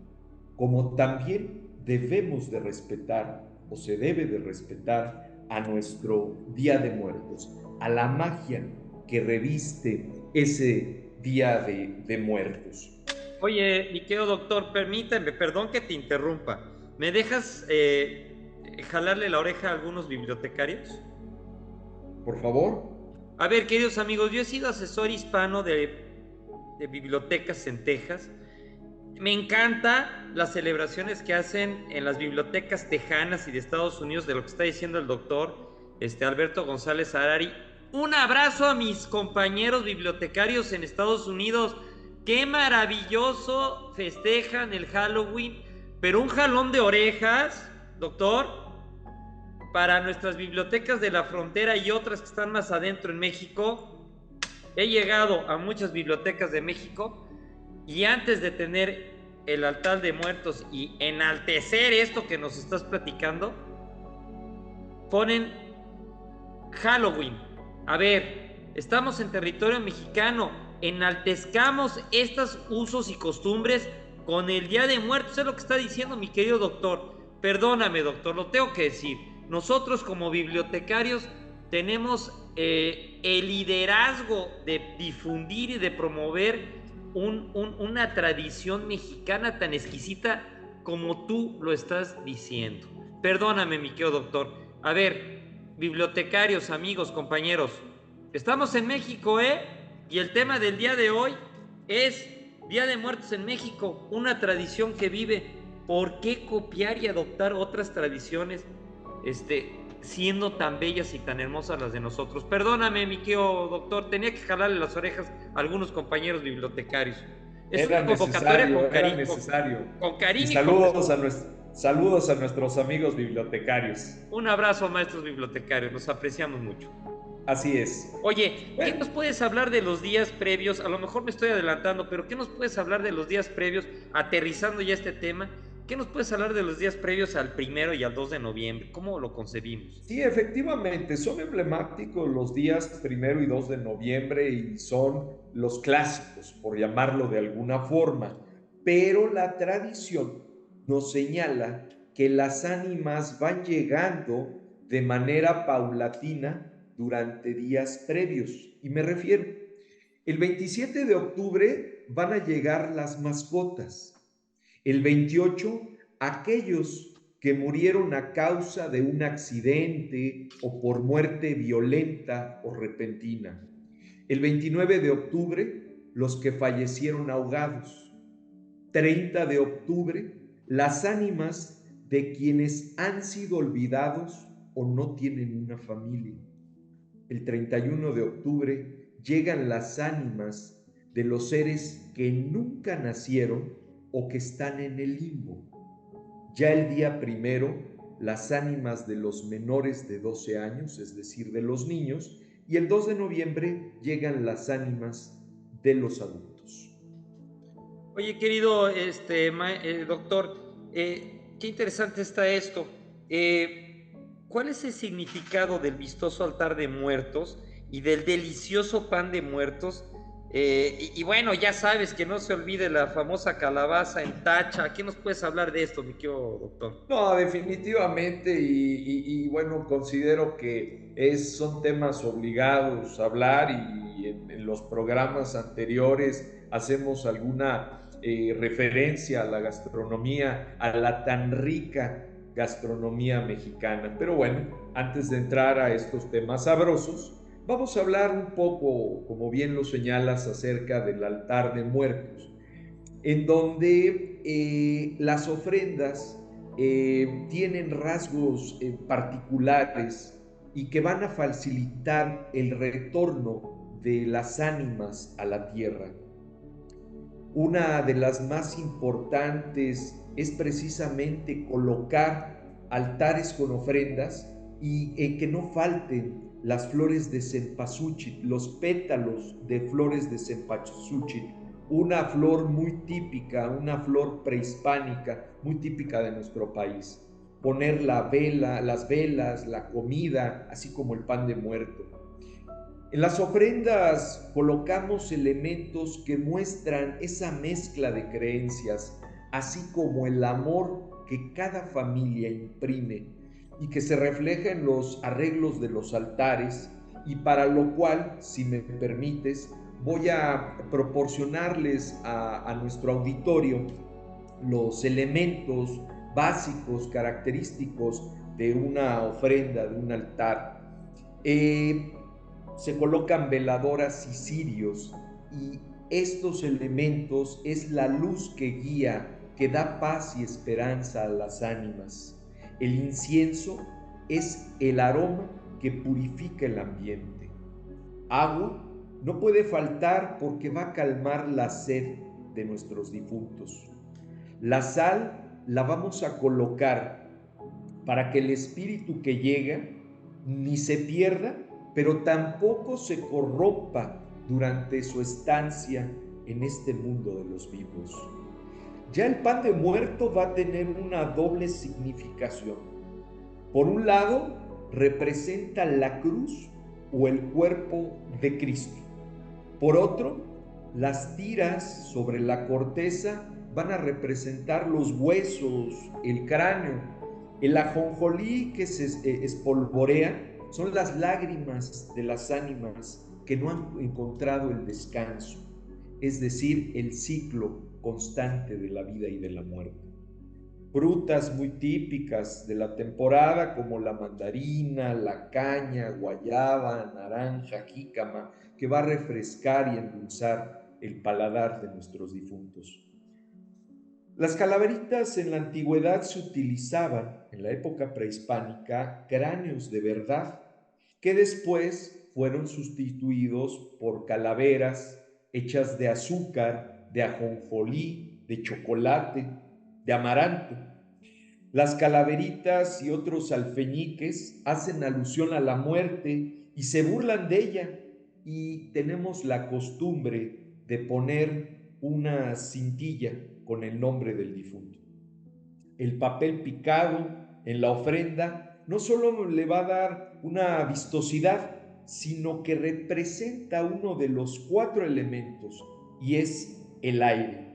como también debemos de respetar, o se debe de respetar, a nuestro Día de Muertos, a la magia que reviste ese Día de Muertos. Oye, mi querido doctor, permítame, perdón que te interrumpa. ¿Me dejas jalarle la oreja a algunos bibliotecarios? Por favor. A ver, queridos amigos, yo he sido asesor hispano de bibliotecas en Texas. Me encanta las celebraciones que hacen en las bibliotecas tejanas y de Estados Unidos, de lo que está diciendo el doctor Alberto González Harari. Un abrazo a mis compañeros bibliotecarios en Estados Unidos. ¡Qué maravilloso festejan el Halloween! Pero un jalón de orejas, doctor, para nuestras bibliotecas de la frontera y otras que están más adentro en México. He llegado a muchas bibliotecas de México y antes de tener el altar de muertos y enaltecer esto que nos estás platicando, ponen Halloween. A ver, estamos en territorio mexicano. enaltezcamos estos usos y costumbres con el Día de Muertos. Es lo que está diciendo mi querido doctor. Perdóname, doctor, lo tengo que decir. Nosotros como bibliotecarios tenemos el liderazgo de difundir y de promover una tradición mexicana tan exquisita como tú lo estás diciendo. Perdóname, mi querido doctor. A ver, bibliotecarios, amigos, compañeros, estamos en México, y el tema del día de hoy es Día de Muertos en México, una tradición que vive. ¿Por qué copiar y adoptar otras tradiciones, siendo tan bellas y tan hermosas las de nosotros? Perdóname, mi querido doctor, tenía que jalarle las orejas a algunos compañeros bibliotecarios. Es Era una convocatoria con cariño. necesario. Con cariño y saludos a nuestros amigos bibliotecarios. Un abrazo, maestros bibliotecarios, los apreciamos mucho. Así es. Oye, ¿qué nos puedes hablar de los días previos? A lo mejor me estoy adelantando, pero ¿qué nos puedes hablar de los días previos, aterrizando ya este tema? ¿Qué nos puedes hablar de los días previos al 1 y al 2 de noviembre? ¿Cómo lo concebimos? Sí, efectivamente, son emblemáticos los días 1 y 2 de noviembre y son los clásicos, por llamarlo de alguna forma. Pero la tradición nos señala que las ánimas van llegando de manera paulatina durante días previos. Y me refiero, el 27 de octubre van a llegar las mascotas. El 28, aquellos que murieron a causa de un accidente o por muerte violenta o repentina. El 29 de octubre, los que fallecieron ahogados. 30 de octubre, las ánimas de quienes han sido olvidados o no tienen una familia. El 31 de octubre llegan las ánimas de los seres que nunca nacieron o que están en el limbo. Ya el día 1, las ánimas de los menores de 12 años, es decir, de los niños, y el 2 de noviembre llegan las ánimas de los adultos. Oye, querido doctor, qué interesante está esto. ¿Cuál es el significado del vistoso altar de muertos y del delicioso pan de muertos? Y bueno, ya sabes, que no se olvide la famosa calabaza en tacha. ¿Qué nos puedes hablar de esto, mi querido doctor? No, definitivamente, y bueno, considero que son temas obligados a hablar, y en los programas anteriores hacemos alguna referencia a la gastronomía, a la tan rica gastronomía mexicana. Pero bueno, antes de entrar a estos temas sabrosos, vamos a hablar un poco, como bien lo señalas, acerca del altar de muertos, en donde las ofrendas tienen rasgos particulares y que van a facilitar el retorno de las ánimas a la tierra. Una de las más importantes es precisamente colocar altares con ofrendas y que no falten las flores de cempasúchil, los pétalos de flores de cempasúchil, una flor muy típica, una flor prehispánica, muy típica de nuestro país. Poner las velas, la comida, así como el pan de muerto. En las ofrendas colocamos elementos que muestran esa mezcla de creencias, así como el amor que cada familia imprime y que se refleja en los arreglos de los altares, y para lo cual, si me permites, voy a proporcionarles a nuestro auditorio los elementos básicos, característicos de una ofrenda, de un altar. Se colocan veladoras y cirios, y estos elementos es la luz que guía, que da paz y esperanza a las ánimas. El incienso es el aroma que purifica el ambiente. Agua no puede faltar porque va a calmar la sed de nuestros difuntos. La sal la vamos a colocar para que el espíritu que llega ni se pierda, pero tampoco se corrompa durante su estancia en este mundo de los vivos. Ya el pan de muerto va a tener una doble significación. Por un lado, representa la cruz o el cuerpo de Cristo. Por otro, Las tiras sobre la corteza van a representar los huesos, el cráneo. El ajonjolí que se espolvorea son las lágrimas de las ánimas que no han encontrado el descanso, es decir, el ciclo constante de la vida y de la muerte. Frutas muy típicas de la temporada como la mandarina, la caña, guayaba, naranja, jícama, que va a refrescar y endulzar el paladar de nuestros difuntos. Las calaveritas en la antigüedad se utilizaban, en la época prehispánica, cráneos de verdad, que después fueron sustituidos por calaveras hechas de azúcar, de ajonjolí, de chocolate, de amaranto. Las calaveritas y otros alfeñiques hacen alusión a la muerte y se burlan de ella, y tenemos la costumbre de poner una cintilla con el nombre del difunto. El papel picado en la ofrenda no solo le va a dar una vistosidad, sino que representa uno de los 4 elementos, y es el aire.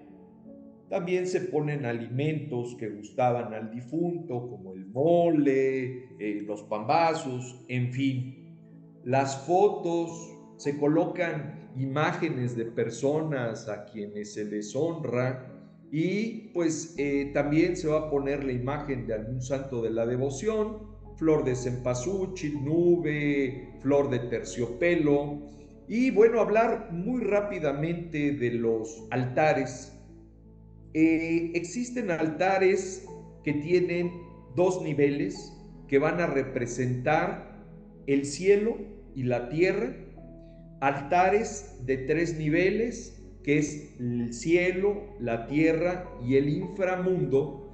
También se ponen alimentos que gustaban al difunto, como el mole, los pambazos, en fin. Las fotos, se colocan imágenes de personas a quienes se les honra, y pues también se va a poner la imagen de algún santo de la devoción, flor de cempasúchil, nube, flor de terciopelo. Y bueno, hablar muy rápidamente de los altares. Existen altares que tienen 2 niveles que van a representar el cielo y la tierra, altares de 3 niveles, que es el cielo, la tierra y el inframundo,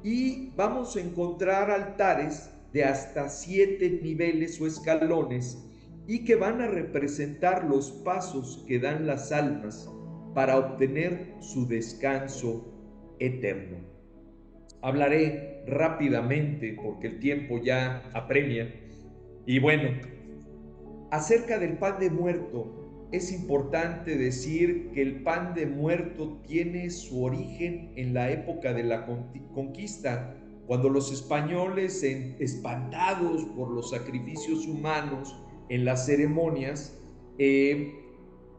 y vamos a encontrar altares de hasta 7 niveles o escalones, y que van a representar los pasos que dan las almas para obtener su descanso eterno. Hablaré rápidamente porque el tiempo ya apremia. Y bueno, acerca del pan de muerto, es importante decir que el pan de muerto tiene su origen en la época de la conquista, cuando los españoles, espantados por los sacrificios humanos en las ceremonias,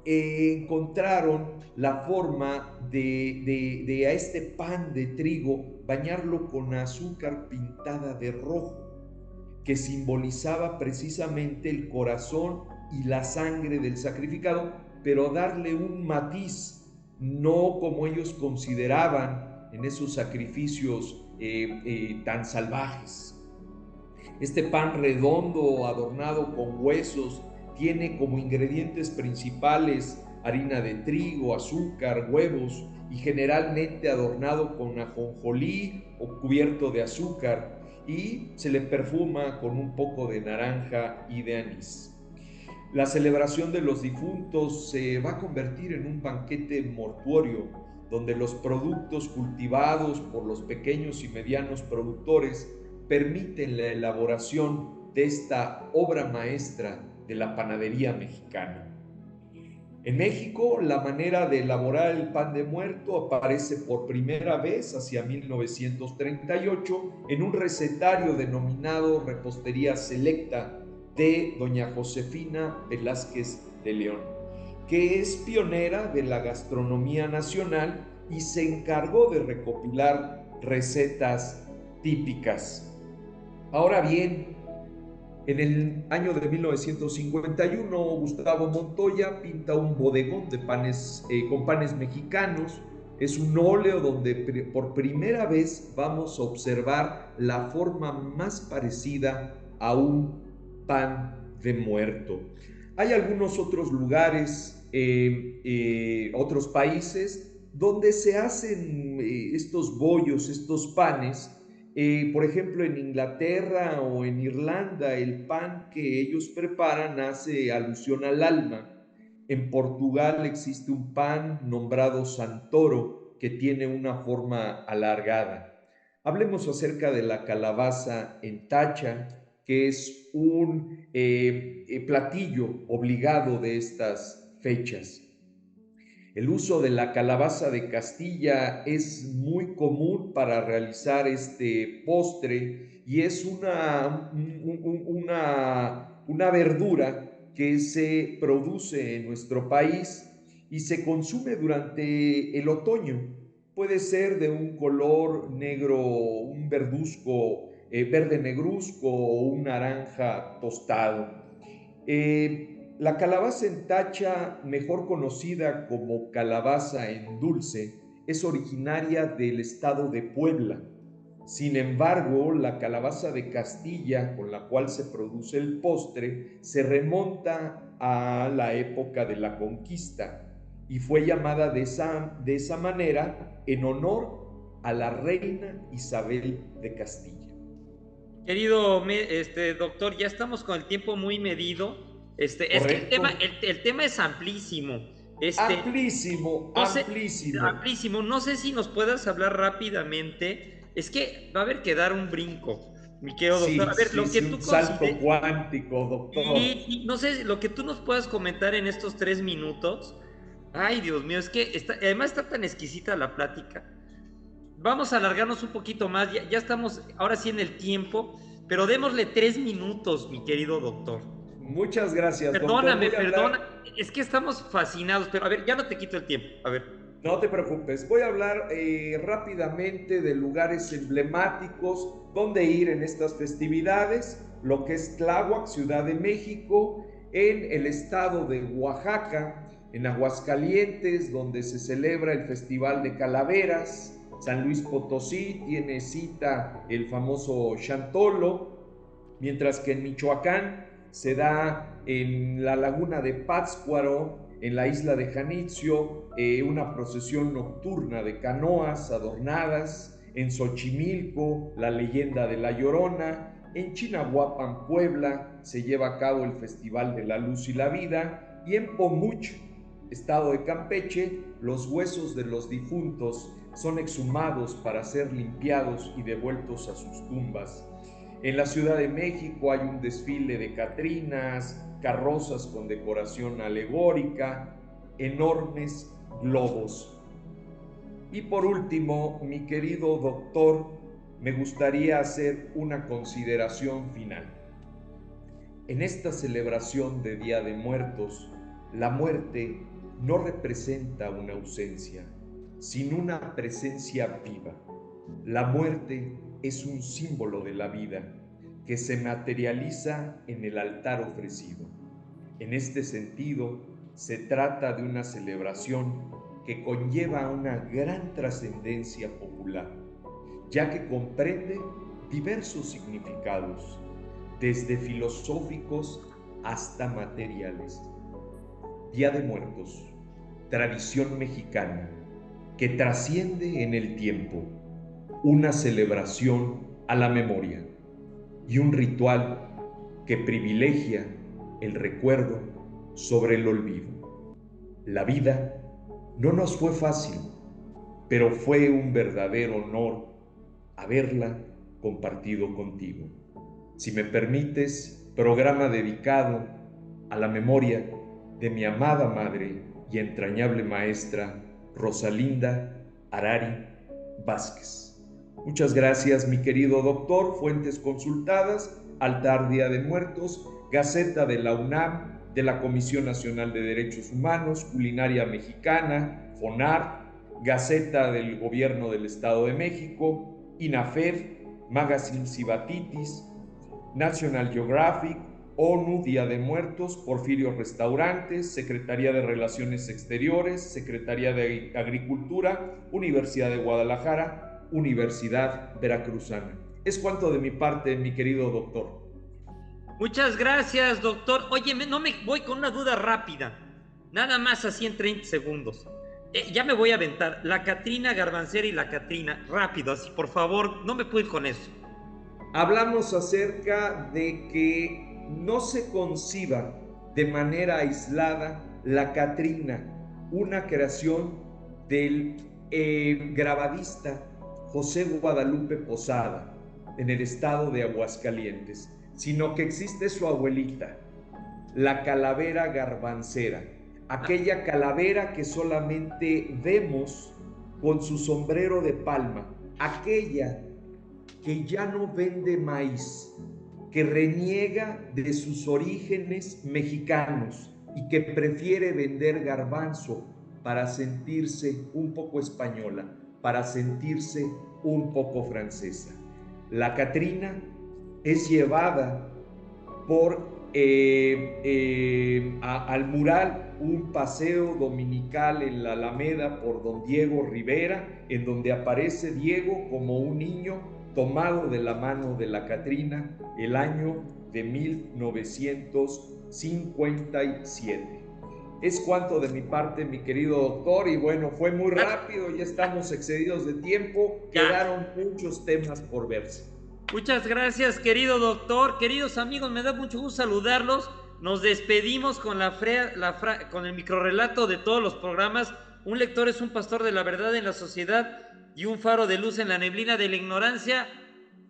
encontraron la forma de a este pan de trigo bañarlo con azúcar pintada de rojo, que simbolizaba precisamente el corazón y la sangre del sacrificado, pero darle un matiz, no como ellos consideraban en esos sacrificios tan salvajes. Este pan redondo adornado con huesos tiene como ingredientes principales harina de trigo, azúcar, huevos, y generalmente adornado con ajonjolí o cubierto de azúcar, y se le perfuma con un poco de naranja y de anís. La celebración de los difuntos se va a convertir en un banquete mortuorio, donde los productos cultivados por los pequeños y medianos productores permiten la elaboración de esta obra maestra de la panadería mexicana. En México, la manera de elaborar el pan de muerto aparece por primera vez hacia 1938 en un recetario denominado Repostería Selecta de doña Josefina Velázquez de León, que es pionera de la gastronomía nacional y se encargó de recopilar recetas típicas. Ahora bien, en el año de 1951, Gustavo Montoya pinta un bodegón de panes, con panes mexicanos. Es un óleo donde por primera vez vamos a observar la forma más parecida a un pan de muerto. Hay algunos otros lugares, otros países, donde se hacen estos bollos, estos panes. Por ejemplo, en Inglaterra o en Irlanda, el pan que ellos preparan hace alusión al alma. En Portugal existe un pan nombrado Santoro que tiene una forma alargada. Hablemos acerca de la calabaza en tacha, que es un platillo obligado de estas fechas. El uso de la calabaza de Castilla es muy común para realizar este postre y es una verdura que se produce en nuestro país y se consume durante el otoño. Puede ser de un color negro, un verduzco, verde negruzco o un naranja tostado. La calabaza en tacha, mejor conocida como calabaza en dulce, es originaria del estado de Puebla. Sin embargo, la calabaza de Castilla, con la cual se produce el postre, se remonta a la época de la conquista y fue llamada de esa manera en honor a la reina Isabel de Castilla. Querido doctor, ya estamos con el tiempo muy medido. Es que ¿Correcto? el tema es amplísimo. Amplísimo, No sé, amplísimo. amplísimo. No sé si nos puedas hablar rápidamente. Es que va a haber que dar un brinco, mi querido doctor. A Sí, ver, sí, lo que sí, tú un salto consideres. cuántico, Sí, doctor. sí, no sé, lo que tú nos puedas comentar en estos 3 minutos. Ay, Dios mío, es que además está tan exquisita la plática. Vamos a alargarnos un poquito más, ya estamos ahora sí en el tiempo, pero démosle 3 minutos, mi querido doctor. Muchas gracias, doctor. Perdóname, Voy a perdona, hablar, es que estamos fascinados, pero a ver, ya no te quito el tiempo, a ver. no te preocupes, voy a hablar rápidamente de lugares emblemáticos donde ir en estas festividades, lo que es Tláhuac, Ciudad de México, en el estado de Oaxaca, en Aguascalientes, donde se celebra el Festival de Calaveras. San Luis Potosí tiene cita el famoso Chantolo, mientras que en Michoacán se da en la laguna de Pátzcuaro, en la isla de Janitzio, una procesión nocturna de canoas adornadas. En Xochimilco, la leyenda de La Llorona. En Chinahuapan, Puebla, se lleva a cabo el Festival de la Luz y la Vida. Y en Pomuch, estado de Campeche, los huesos de los difuntos son exhumados para ser limpiados y devueltos a sus tumbas. En la Ciudad de México hay un desfile de catrinas, carrozas con decoración alegórica, enormes globos. Y por último, mi querido doctor, me gustaría hacer una consideración final. En esta celebración de Día de Muertos, la muerte no representa una ausencia, sino una presencia viva. La muerte es un símbolo de la vida que se materializa en el altar ofrecido. En este sentido, se trata de una celebración que conlleva una gran trascendencia popular, ya que comprende diversos significados, desde filosóficos hasta materiales. Día de Muertos, tradición mexicana que trasciende en el tiempo, una celebración a la memoria y un ritual que privilegia el recuerdo sobre el olvido. La vida no nos fue fácil, pero fue un verdadero honor haberla compartido contigo. Si me permites, programa dedicado a la memoria de mi amada madre y entrañable maestra Rosalinda Harari Vázquez. Muchas gracias, mi querido doctor. Fuentes consultadas: Altar Día de Muertos, Gaceta de la UNAM, de la Comisión Nacional de Derechos Humanos, Culinaria Mexicana, FONAR, Gaceta del Gobierno del Estado de México, INAFED, Magazine Cibatitis, National Geographic, ONU, Día de Muertos, Porfirio Restaurantes, Secretaría de Relaciones Exteriores, Secretaría de Agricultura, Universidad de Guadalajara, Universidad Veracruzana. Es cuanto de mi parte, mi querido doctor. Muchas gracias, doctor. Oye, no me voy con una duda rápida. Nada más así en 30 segundos. Ya me voy a aventar. La Catrina Garbancera y la Catrina. Rápido, así, por favor. No me puedo ir con eso. Hablamos acerca de que no se conciba de manera aislada la Catrina, una creación del grabadista José Guadalupe Posada, en el estado de Aguascalientes, sino que existe su abuelita, la calavera garbancera, aquella calavera que solamente vemos con su sombrero de palma, aquella que ya no vende maíz, que reniega de sus orígenes mexicanos y que prefiere vender garbanzo para sentirse un poco española, para sentirse un poco francesa. La Catrina es llevada al mural, un paseo dominical en la Alameda por don Diego Rivera, en donde aparece Diego como un niño tomado de la mano de la Catrina el año de 1957. Es cuanto de mi parte, mi querido doctor, y bueno, fue muy rápido, ya estamos excedidos de tiempo, quedaron muchos temas por verse. Muchas gracias, querido doctor. Queridos amigos, me da mucho gusto saludarlos. Nos despedimos con con el microrrelato de todos los programas. Un lector es un pastor de la verdad en la sociedad y un faro de luz en la neblina de la ignorancia.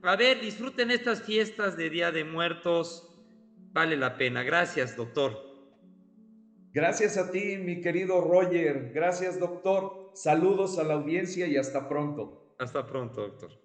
A ver, disfruten estas fiestas de Día de Muertos. Vale la pena. Gracias, doctor. Gracias a ti, mi querido Roger. Gracias, doctor. Saludos a la audiencia y hasta pronto. Hasta pronto, doctor.